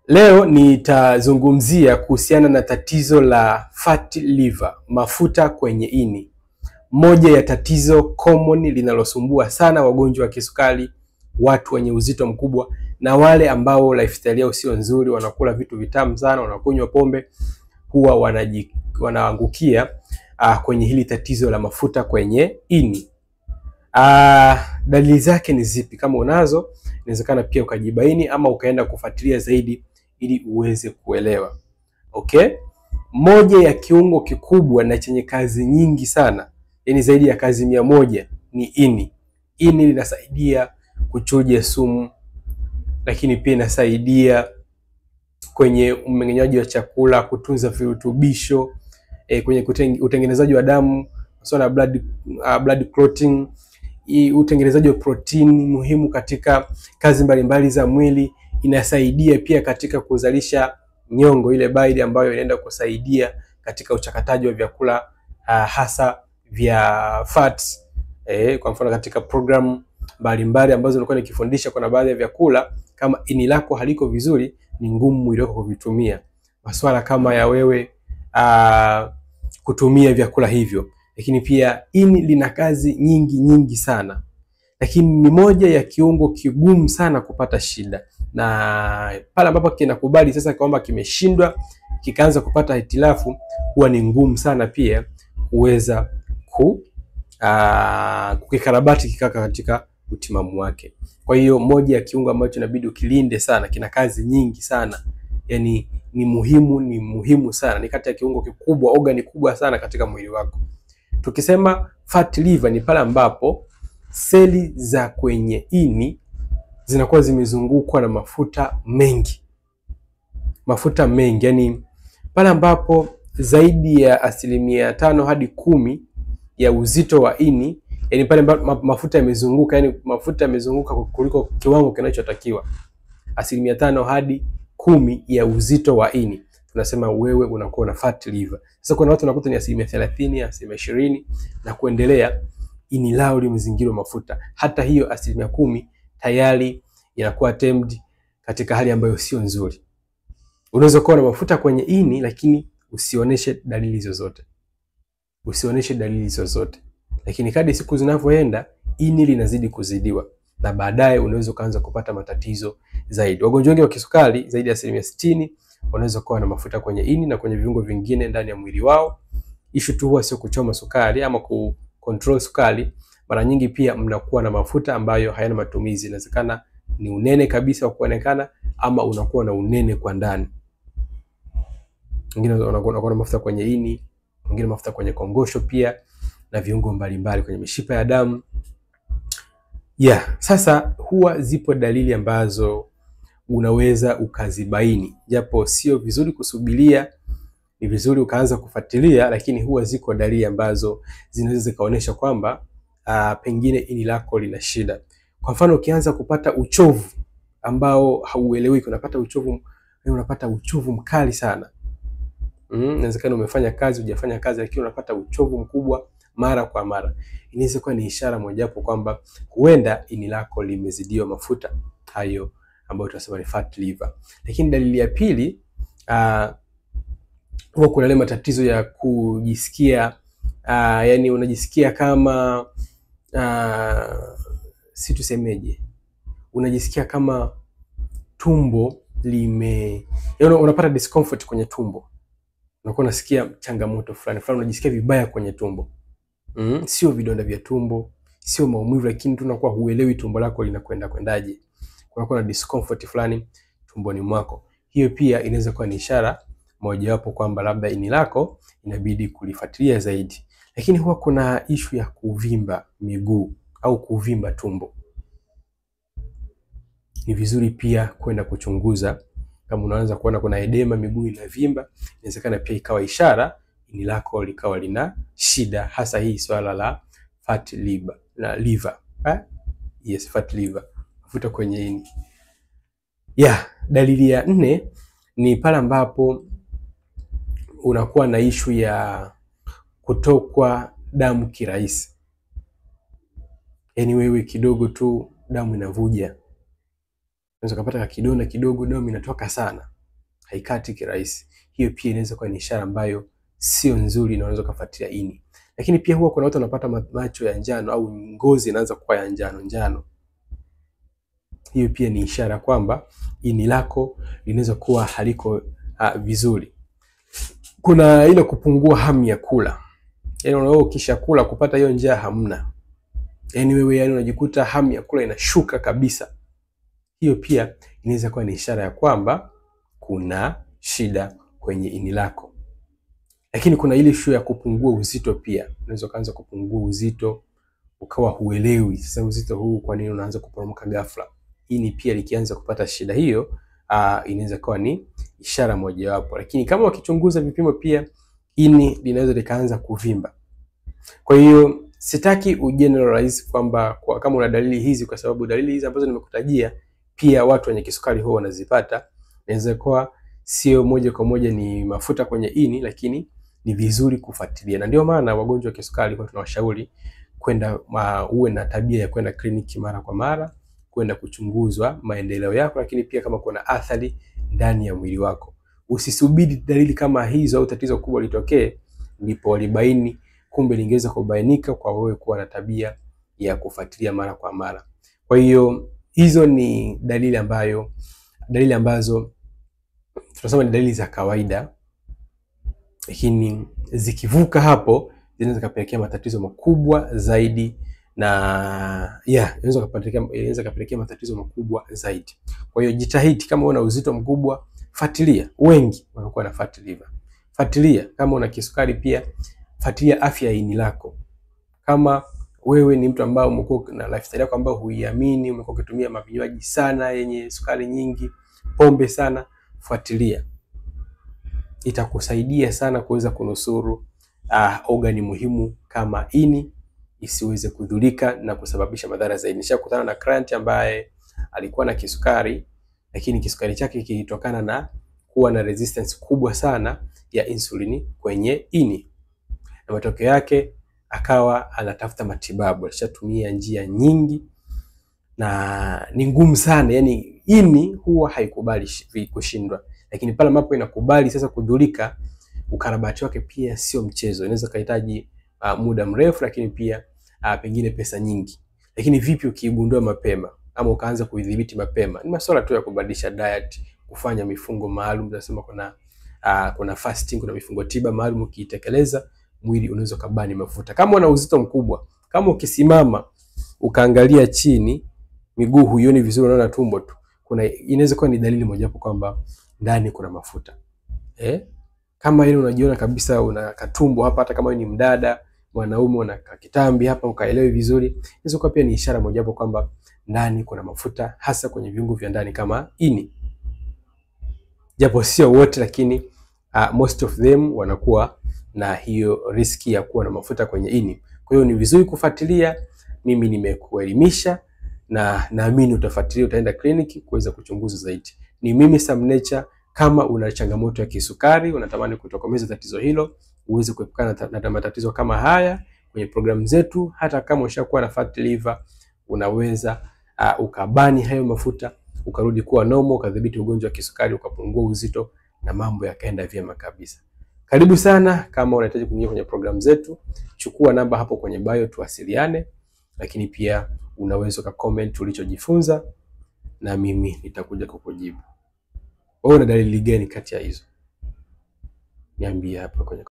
Leo nitazungumzia kuhusiana na tatizo la fatty liver, mafuta kwenye ini. Moja ya tatizo common linalosumbua sana wagonjwa wa kisukari, watu wenye uzito mkubwa na wale ambao lifestyle yao sio nzuri, wanakula vitu vitamu sana, wanakunywa pombe, huwa wanaangukia kwenye hili tatizo la mafuta kwenye ini. Dalili zake ni zipi? Kama unazo, inawezekana pia ukajibaini ama ukaenda kufuatilia zaidi ili uweze kuelewa. Okay? Moja ya kiungo kikubwa na chenye kazi nyingi sana, yani zaidi ya kazi 100, ni ini. Ini linasaidia kuchuja sumu, lakini pia inasaidia kwenye mmeng'enyaji wa chakula, kutunza virutubisho, kwenye utengenezaji wa damu, so blood clotting, utengenezaji wa protini muhimu katika kazi mbalimbali za mwili. Inasaidia pia katika kuzalisha nyongo, ile bile ambayo inaenda kusaidia katika uchakataji wa vyakula, hasa vya fats. Kwa mfano katika program mbalimbali ambazo nilikuwa nikifundisha, kuna baadhi ya vyakula kama ini lako haliko vizuri, ni ngumu mwili wako kuvitumia. Masuala kama ya wewe kutumia vyakula hivyo. Lakini pia ini lina kazi nyingi sana, lakini ni moja ya kiungo kigumu sana kupata shida, na pale ambapo kinakubali sasa kwamba kimeshindwa, kikaanza kupata hitilafu, huwa ni ngumu sana pia kuweza kukikarabati kikaka katika utimamu wake. Kwa hiyo moja ya kiungo ambacho inabidi ukilinde sana, kina kazi nyingi sana, yani ni muhimu sana, ni kati ya kiungo kikubwa, organ kubwa sana katika mwili wako. Tukisema fat liver ni pale ambapo seli za kwenye ini zinakuwa zimezungukwa na mafuta mengi. Yani pale ambapo zaidi ya 5 hadi 10 ya uzito wa ini, yani pale ambapo mafuta yamezunguka, yani mafuta yamezunguka kuliko kiwango kinachotakiwa, 5 hadi 10 ya uzito wa ini, tunasema wewe unakuwa na fat liver. Sasa kuna watu wanakuta ni 30%, 20% na kuendelea, ini lao limezingirwa mafuta. Hata hiyo 10% tayari inakuwa termed katika hali ambayo sio nzuri. Unaweza kuwa na mafuta kwenye ini lakini usionyeshe dalili zozote. Lakini kadri siku zinavyoenda, ini linazidi kuzidiwa na baadaye unaweza kuanza kupata matatizo zaidi. Wagonjwa wengi wa kisukari, zaidi ya 60%, wanaweza kuwa na mafuta kwenye ini na kwenye viungo vingine ndani ya mwili wao. Issue tu huwa sio kuchoma sukari ama control sukari. Mara nyingi pia mnakuwa na mafuta ambayo hayana matumizi. Inawezekana ni unene kabisa wa kuonekana, ama unakuwa na unene kwa ndani. Wengine wanakuwa na mafuta kwenye ini, wengine mafuta kwenye kongosho pia, na viungo mbalimbali kwenye mishipa ya damu. Sasa huwa zipo dalili ambazo unaweza ukazibaini, japo sio vizuri kusubiria, ni vizuri ukaanza kufuatilia, lakini huwa ziko dalili ambazo zinaweza zikaonyesha kwamba pengine ini lako lina shida. Kwa mfano, ukianza kupata uchovu ambao haueleweki, unapata uchovu mkali sana. Inawezekana umefanya kazi, hujafanya kazi, lakini unapata uchovu mkubwa mara kwa mara. Inaweza kuwa ni ishara mojawapo kwamba huenda ini lako limezidiwa mafuta hayo ambayo tunasema ni fat liver. Lakini dalili ya pili, huwa kuna ile matatizo ya kujisikia, yani unajisikia kama si tusemeje, unajisikia kama tumbo yani unapata discomfort kwenye tumbo. Unakuwa unasikia changamoto fulani, unajisikia vibaya kwenye tumbo. Sio vidonda vya tumbo, sio maumivu, lakini tunakuwa huelewi tumbo lako linakwendaje. Unakuwa na discomfort fulani tumboni mwako. Hiyo pia inaweza kuwa ni ishara mojawapo kwamba labda ini lako inabidi kulifuatilia zaidi. Lakini huwa kuna issue ya kuvimba miguu au kuvimba tumbo. Ni vizuri pia kwenda kuchunguza. Kama unaanza kuona kuna edema, miguu inavimba, inawezekana pia ikawa ishara ini lako likawa lina shida, hasa hii swala la fat liver. Fat liver, mafuta kwenye ini. Dalili ya 4 ni pale ambapo unakuwa na issue ya kutokwa damu kirahisi. Yani wewe kidogo tu damu inavuja. Unaweza kupata kidonda kidogo, damu inatoka sana. haikati kirahisi. Hiyo pia inaweza kuwa ni ishara ambayo sio nzuri na unaweza kufuatilia ini. Lakini pia huwa kuna watu wanapata macho ya njano au ngozi inaanza kuwa ya njano njano. Hiyo pia ni ishara kwamba ini lako linaweza kuwa haliko vizuri. Kuna ile kupungua hamu ya kula. Yaani unaona ukisha kula kupata hiyo njaa hamna. Yaani wewe unajikuta hamu ya kula inashuka kabisa. Hiyo pia inaweza kuwa ni ishara ya kwamba kuna shida kwenye ini lako. Lakini kuna ile issue ya kupungua uzito pia. Unaweza kuanza kupungua uzito ukawa huelewi sasa uzito huu kwa nini unaanza kuporomoka ghafla. Ini pia likianza kupata shida hiyo, inaweza kuwa ni ishara mojawapo. Lakini kama wakichunguza vipimo pia ini linaweza likaanza kuvimba. Kwa hiyo sitaki ugeneralize kwamba kama una dalili hizi, kwa sababu dalili hizi ambazo nimekutajia pia watu wenye kisukari huwa wanazipata. Inaweza kuwa sio moja kwa moja ni mafuta kwenye ini, lakini ni vizuri kufuatilia. Na ndio maana wagonjwa wa kisukari kwa tunawashauri kwenda uwe na tabia ya kwenda kliniki mara kwa mara, kwenda kuchunguzwa maendeleo yako, lakini pia kama kuna athari ndani ya mwili wako. Usisubiri dalili kama hizo au tatizo kubwa litokee ndipo walibaini, kumbe lingeweza kubainika kwa wewe kuwa na tabia ya kufuatilia mara kwa mara. Kwa hiyo hizo ni dalili ambazo tunasema ni dalili za kawaida, lakini zikivuka hapo zinaweza kupelekea matatizo makubwa zaidi, na inaweza kupelekea matatizo makubwa zaidi. Kwa hiyo jitahidi, kama una uzito mkubwa fuatilia. Wengi wanakuwa na fatty liver. Fuatilia kama una kisukari pia, fuatilia afya ya ini lako. Kama wewe ni mtu ambao umekuwa na lifestyle yako ambayo huiamini, umekuwa ukitumia mavinywaji sana yenye sukari nyingi, pombe sana, fuatilia. Itakusaidia sana kuweza kunusuru ogani muhimu kama ini isiweze kudhurika na kusababisha madhara zaidi. Nishakutana na client ambaye alikuwa na kisukari, lakini kisukari chake kilitokana na kuwa na resistance kubwa sana ya insulini kwenye ini. Na matokeo yake akawa anatafuta matibabu. Alishatumia njia nyingi na ni ngumu sana. Yaani ini huwa haikubali kushindwa. Lakini pale ambapo inakubali sasa kudhurika, ukarabati wake pia sio mchezo. Inaweza kuhitaji muda mrefu, lakini pia pengine pesa nyingi. Lakini vipi ukigundua mapema ama ukaanza kuidhibiti mapema? Ni masuala tu ya kubadilisha diet, kufanya mifungo maalum. Tunasema kuna fasting, kuna mifungo tiba maalum. Ukiitekeleza mwili unaweza kubani mafuta. Kama una uzito mkubwa, kama ukisimama ukaangalia chini, miguu huioni vizuri, unaona tumbo tu, inaweza kuwa ni dalili mojawapo kwamba ndani kuna mafuta. Kama ile unajiona kabisa una katumbo hapa, hata kama ni mdada, mwanaume una kitambi hapa ukaelewi vizuri, inaweza kuwa pia ni ishara mojawapo kwamba ndani kuna mafuta, hasa kwenye viungo vya ndani kama ini. Japo sio wote, lakini most of them wanakuwa na hiyo riski ya kuwa na mafuta kwenye ini. Kwa hiyo ni vizuri kufuatilia. Mimi nimekuelimisha na naamini utafuatilia, utaenda kliniki kuweza kuchunguza zaidi. Ni mimi Sam Nature. Kama una changamoto ya kisukari, unatamani kutokomeza tatizo hilo, uweze kuepukana na matatizo kama haya kwenye programu zetu, hata kama ushakuwa na fatty liver, unaweza ukabani hayo mafuta, ukarudi kuwa normal, ukadhibiti ugonjwa wa kisukari, ukapungua uzito na mambo yakaenda vyema kabisa. Karibu sana. Kama unahitaji kuingia kwenye programu zetu, chukua namba hapo kwenye bio tuwasiliane, lakini pia unaweza ukacomment ulichojifunza na mimi nitakuja kukujibu. Wewe una dalili gani kati ya hizo? Niambie hapa kwenye